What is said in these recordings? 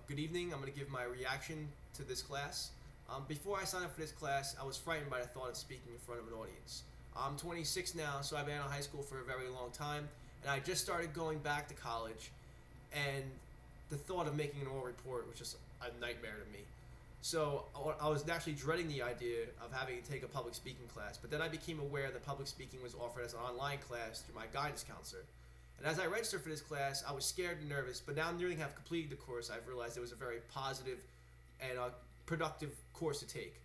Good evening. I'm going to give my reaction to this class. Before I signed up for this class, I was frightened by the thought of speaking in front of an audience. I'm 26 now, so I've been out of high school for a very long time, and I just started going back to college, and the thought of making an oral report was just a nightmare to me. So I was naturally dreading the idea of having to take a public speaking class, but then I became aware that public speaking was offered as an online class through my guidance counselor. And as I registered for this class, I was scared and nervous, but now nearly have completed the course, I've realized it was a very positive and productive course to take.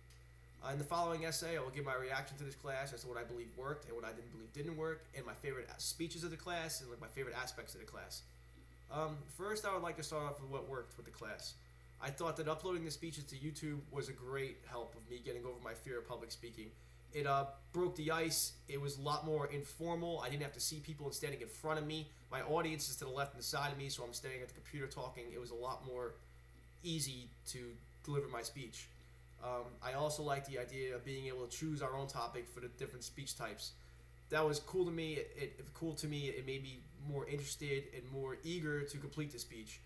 In the following essay, I will give my reaction to this class as to what I believe worked and what I didn't believe didn't work, and my favorite speeches of the class and my favorite aspects of the class. First, I would like to start off with what worked with the class. I thought that uploading the speeches to YouTube was a great help of me getting over my fear of public speaking. It broke the ice. It was a lot more informal. I didn't have to see people standing in front of me. My audience is to the left and the side of me, so I'm standing at the computer talking. It was a lot more easy to deliver my speech. I also like the idea of being able to choose our own topic for the different speech types. That was cool to me. It made me more interested and more eager to complete the speech.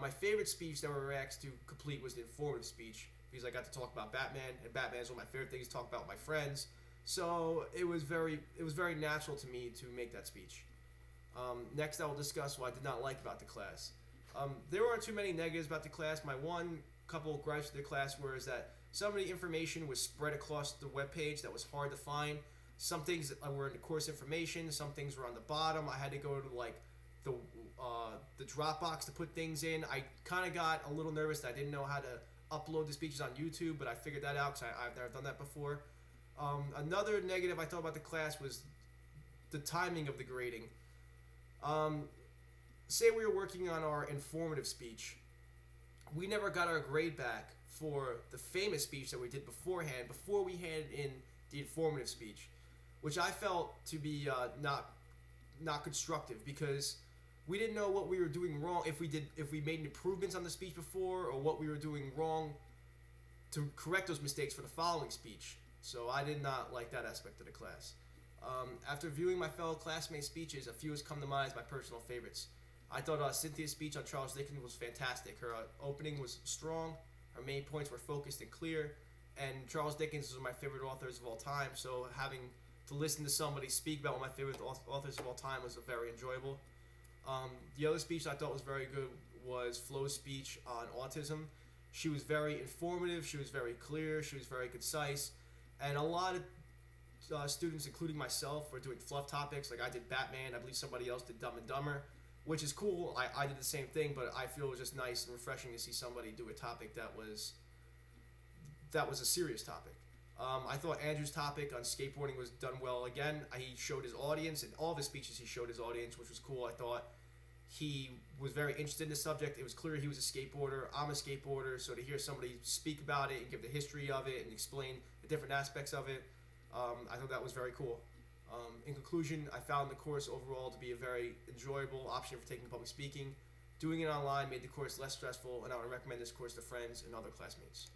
My favorite speech that we were asked to complete was the informative speech, because I got to talk about Batman, and Batman is one of my favorite things to talk about with my friends. So it was very natural to me to make that speech. Next, I will discuss what I did not like about the class. There weren't too many negatives about the class. My couple of gripes with the class was that some of the information was spread across the webpage that was hard to find. Some things were in the course information. Some things were on the bottom. I had to go to the Dropbox to put things in. I kind of got a little nervous that I didn't know how to upload the speeches on YouTube, but I figured that out because I've never done that before. Another negative I thought about the class was the timing of the grading. Say we were working on our informative speech. We never got our grade back for the famous speech that we did beforehand, before we handed in the informative speech, which I felt to be not constructive, because we didn't know what we were doing wrong, if we made improvements on the speech before, or what we were doing wrong to correct those mistakes for the following speech. So I did not like that aspect of the class. After viewing my fellow classmates' speeches, a few has come to mind as my personal favorites. I thought Cynthia's speech on Charles Dickens was fantastic. Her opening was strong, her main points were focused and clear, and Charles Dickens is one of my favorite authors of all time, so having to listen to somebody speak about one of my favorite authors of all time was very enjoyable. The other speech I thought was very good was Flo's speech on autism. She was very informative, she was very clear, she was very concise, and a lot of students, including myself, were doing fluff topics. Like I did Batman, I believe somebody else did Dumb and Dumber, which is cool. I did the same thing, but I feel it was just nice and refreshing to see somebody do a topic that was a serious topic. I thought Andrew's topic on skateboarding was done well again. He showed his audience, in all of his speeches he showed his audience, which was cool. I thought he was very interested in the subject. It was clear he was a skateboarder. I'm a skateboarder, so to hear somebody speak about it and give the history of it and explain the different aspects of it, I thought that was very cool. In conclusion, I found the course overall to be a very enjoyable option for taking public speaking. Doing it online made the course less stressful, and I would recommend this course to friends and other classmates.